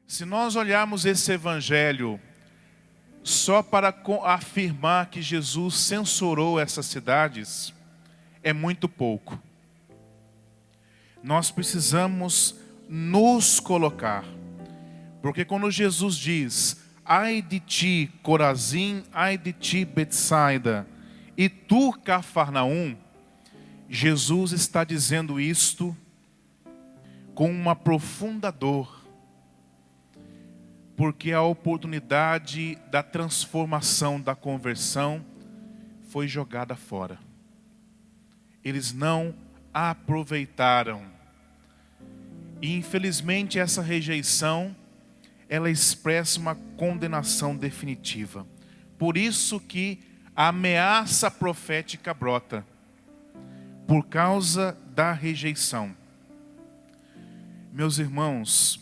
Se nós olharmos esse evangelho só para afirmar que Jesus censurou essas cidades, é muito pouco. Nós precisamos nos colocar. Porque quando Jesus diz: ai de ti, Corazim, ai de ti, Betsaida, e tu, Cafarnaum, Jesus está dizendo isto com uma profunda dor. Porque a oportunidade da transformação, da conversão, foi jogada fora. Eles não aproveitaram. E infelizmente essa rejeição, ela expressa uma condenação definitiva. Por isso que a ameaça profética brota. Por causa da rejeição. Meus irmãos,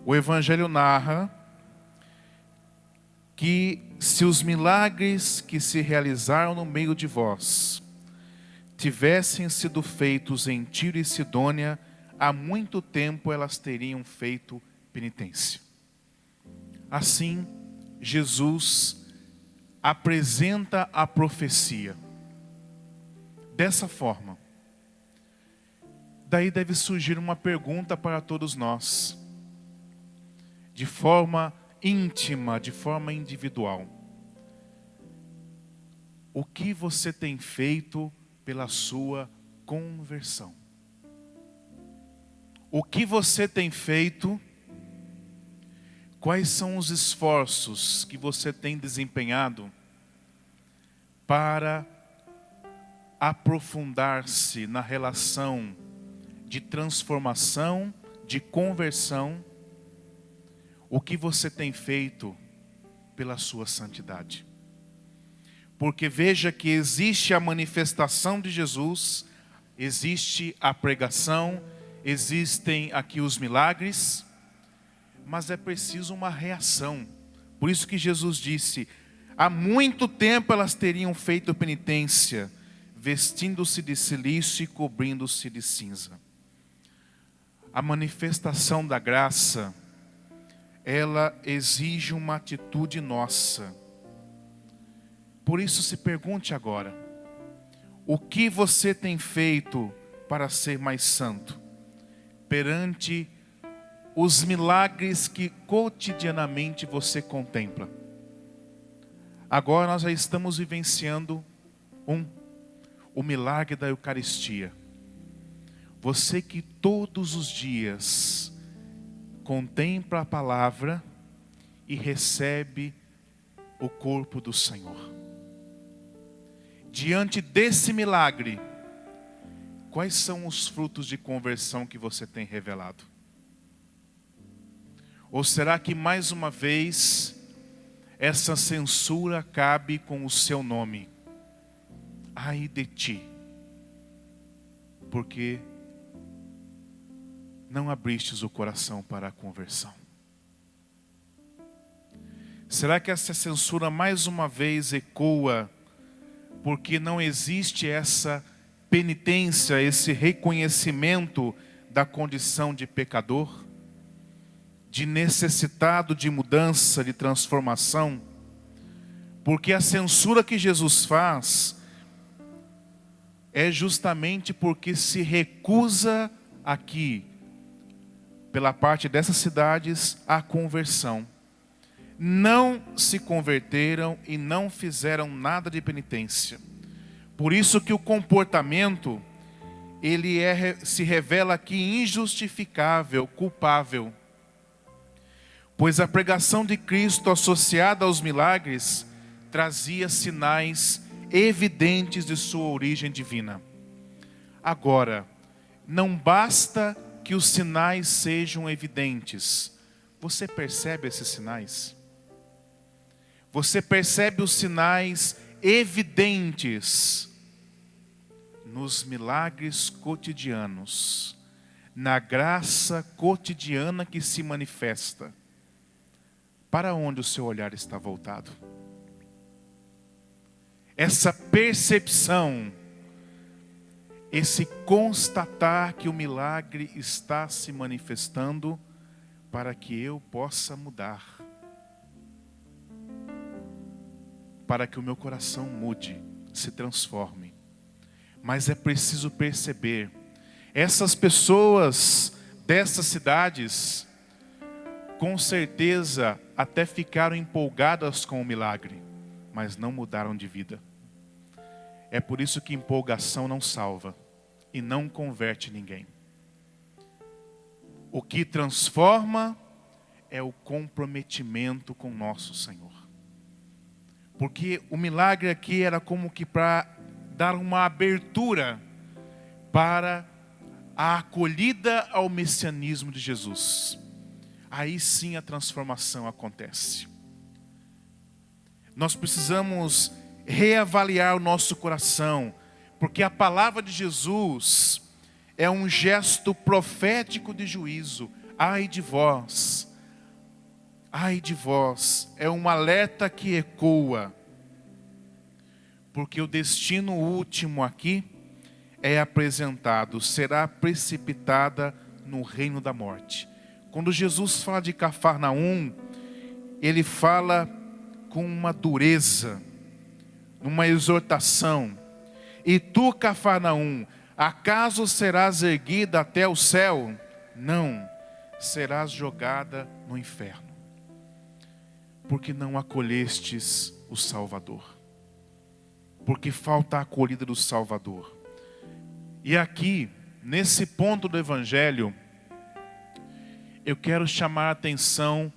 o Evangelho narra que se os milagres que se realizaram no meio de vós tivessem sido feitos em Tiro e Sidônia, há muito tempo elas teriam feito penitência. Assim, Jesus apresenta a profecia dessa forma. Daí deve surgir uma pergunta para todos nós, de forma íntima, de forma individual. O que você tem feito pela sua conversão? O que você tem feito? Quais são os esforços que você tem desempenhado para aprofundar-se na relação de transformação, de conversão? O que você tem feito pela sua santidade? Porque veja que existe a manifestação de Jesus, existe a pregação, existem aqui os milagres, mas é preciso uma reação. Por isso que Jesus disse: há muito tempo elas teriam feito penitência, vestindo-se de cilício e cobrindo-se de cinza. A manifestação da graça, ela exige uma atitude nossa. Por isso se pergunte agora: o que você tem feito para ser mais santo? Perante os milagres que cotidianamente você contempla. Agora nós já estamos vivenciando o milagre da Eucaristia. Você que todos os dias contempla a palavra e recebe o corpo do Senhor. Diante desse milagre, quais são os frutos de conversão que você tem revelado? Ou será que mais uma vez essa censura cabe com o seu nome? Ai de ti, porque não abristes o coração para a conversão. Será que essa censura mais uma vez ecoa porque não existe essa penitência, esse reconhecimento da condição de pecador, de necessitado de mudança, de transformação? Porque a censura que Jesus faz é justamente porque se recusa aqui, pela parte dessas cidades, a conversão. Não se converteram e não fizeram nada de penitência. Por isso que o comportamento, ele se revela aqui injustificável, culpável. Pois a pregação de Cristo associada aos milagres trazia sinais evidentes de sua origem divina. Agora, não basta que os sinais sejam evidentes. Você percebe esses sinais? Você percebe os sinais evidentes nos milagres cotidianos, na graça cotidiana que se manifesta? Para onde o seu olhar está voltado? Essa percepção, esse constatar que o milagre está se manifestando, para que eu possa mudar, para que o meu coração mude, se transforme. Mas é preciso perceber, essas pessoas dessas cidades, com certeza até ficaram empolgadas com o milagre, mas não mudaram de vida. É por isso que empolgação não salva e não converte ninguém. O que transforma é o comprometimento com nosso Senhor. Porque o milagre aqui era como que para dar uma abertura para a acolhida ao messianismo de Jesus. Aí sim a transformação acontece. Nós precisamos reavaliar o nosso coração, porque a palavra de Jesus é um gesto profético de juízo. Ai de vós, é um alerta que ecoa, porque o destino último aqui é apresentado, será precipitada no reino da morte. Quando Jesus fala de Cafarnaum, ele fala com uma dureza, numa exortação. E tu, Cafarnaum, acaso serás erguida até o céu? Não, serás jogada no inferno, porque não acolhestes o Salvador, porque falta a acolhida do Salvador. E aqui, nesse ponto do Evangelho, eu quero chamar a atenção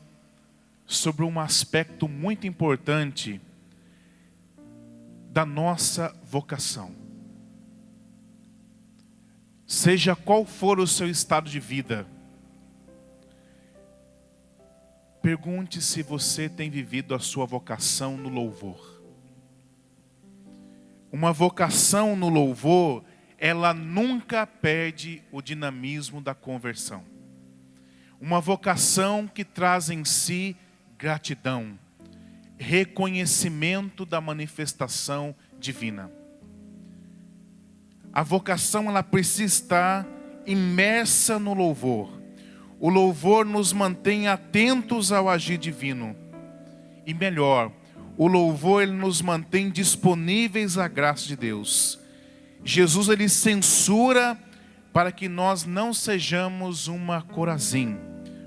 sobre um aspecto muito importante da nossa vocação. Seja qual for o seu estado de vida, pergunte se você tem vivido a sua vocação no louvor. Uma vocação no louvor, ela nunca perde o dinamismo da conversão. Uma vocação que traz em si gratidão, reconhecimento da manifestação divina. A vocação, ela precisa estar imersa no louvor. O louvor nos mantém atentos ao agir divino. E melhor, o louvor ele nos mantém disponíveis à graça de Deus. Jesus ele censura para que nós não sejamos uma Corazim,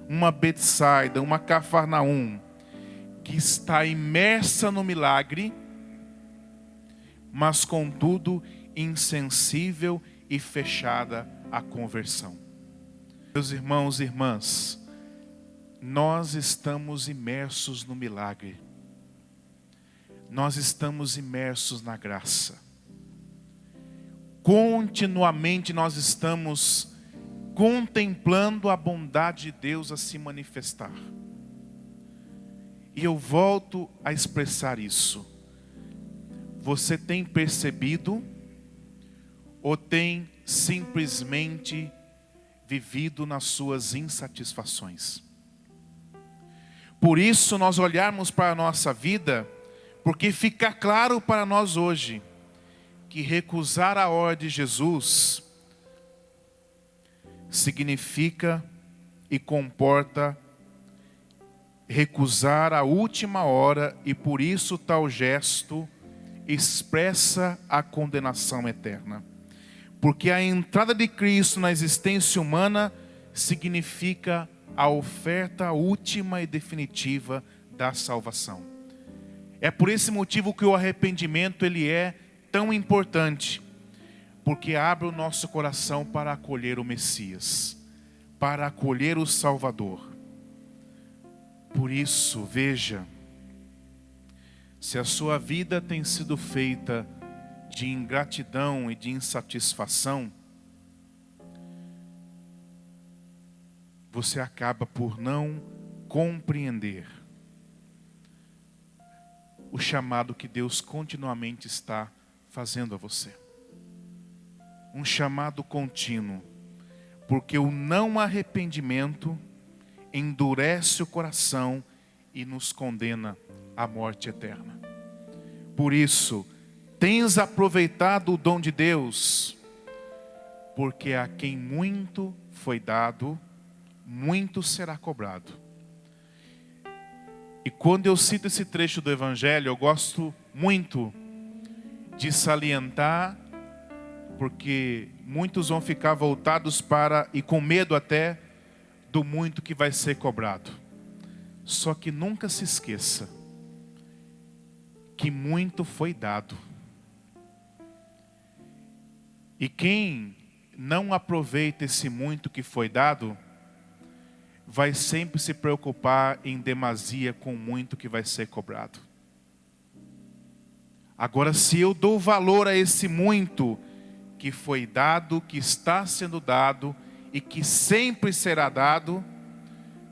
uma Betsaida, uma Cafarnaum, que está imersa no milagre, mas contudo insensível e fechada à conversão. Meus irmãos e irmãs, nós estamos imersos no milagre. Nós estamos imersos na graça. Continuamente nós estamos contemplando a bondade de Deus a se manifestar. E eu volto a expressar isso. Você tem percebido ou tem simplesmente vivido nas suas insatisfações? Por isso nós olharmos para a nossa vida, porque fica claro para nós hoje que recusar a ordem de Jesus significa e comporta recusar a última hora, e por isso tal gesto expressa a condenação eterna. Porque a entrada de Cristo na existência humana significa a oferta última e definitiva da salvação. É por esse motivo que o arrependimento ele é tão importante, porque abre o nosso coração para acolher o Messias, para acolher o Salvador. Por isso, veja, se a sua vida tem sido feita de ingratidão e de insatisfação, você acaba por não compreender o chamado que Deus continuamente está fazendo a você. Um chamado contínuo, porque o não arrependimento endurece o coração e nos condena à morte eterna. Por isso, tens aproveitado o dom de Deus, porque a quem muito foi dado, muito será cobrado. E quando eu cito esse trecho do Evangelho, eu gosto muito de salientar, porque muitos vão ficar voltados para, e com medo até, do muito que vai ser cobrado. Só que nunca se esqueça que muito foi dado. E quem não aproveita esse muito que foi dado, vai sempre se preocupar em demasia com o muito que vai ser cobrado. Agora, se eu dou valor a esse muito que foi dado, que está sendo dado e que sempre será dado,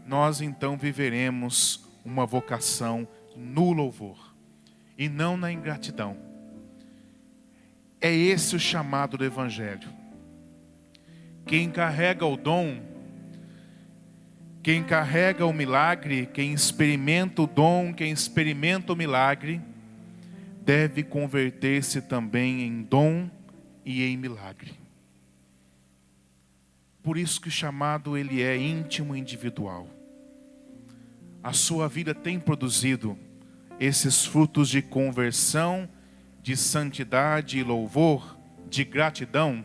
nós então viveremos uma vocação no louvor e não na ingratidão. É esse o chamado do Evangelho. Quem carrega o dom, quem carrega o milagre, quem experimenta o dom, quem experimenta o milagre, deve converter-se também em dom e em milagre. Por isso que o chamado ele é íntimo e individual. A sua vida tem produzido esses frutos de conversão, de santidade e louvor, de gratidão.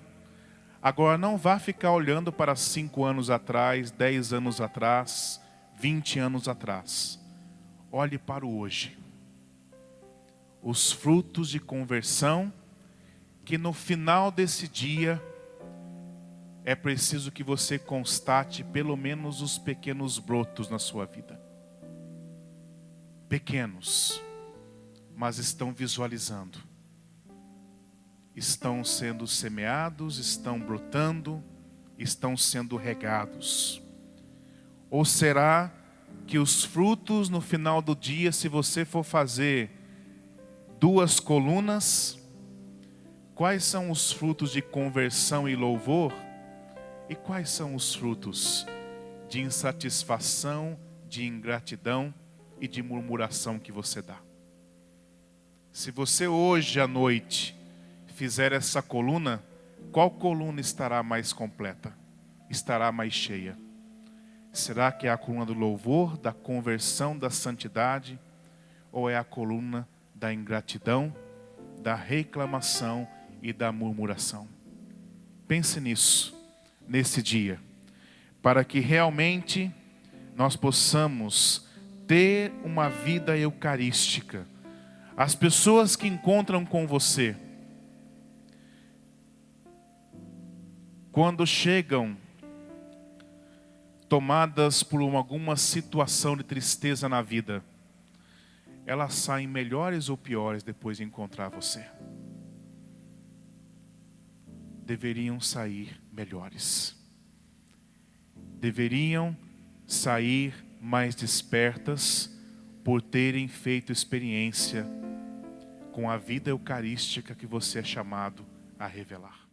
Agora não vá ficar olhando para 5 anos atrás, 10 anos atrás, 20 anos atrás. Olhe para o hoje. Os frutos de conversão, que no final desse dia é preciso que você constate pelo menos os pequenos brotos na sua vida. Pequenos, mas estão visualizando. Estão sendo semeados, estão brotando, estão sendo regados. Ou será que os frutos no final do dia, se você for fazer 2 colunas, quais são os frutos de conversão e louvor? E quais são os frutos de insatisfação, de ingratidão e de murmuração que você dá? Se você hoje à noite fizer essa coluna, qual coluna estará mais completa? Estará mais cheia? Será que é a coluna do louvor, da conversão, da santidade? Ou é a coluna da ingratidão, da reclamação e da murmuração? Pense nisso, nesse dia, para que realmente nós possamos ter uma vida eucarística. As pessoas que encontram com você, quando chegam tomadas por alguma situação de tristeza na vida, elas saem melhores ou piores depois de encontrar você? Deveriam sair melhores. Deveriam sair mais despertas por terem feito experiência com a vida eucarística que você é chamado a revelar.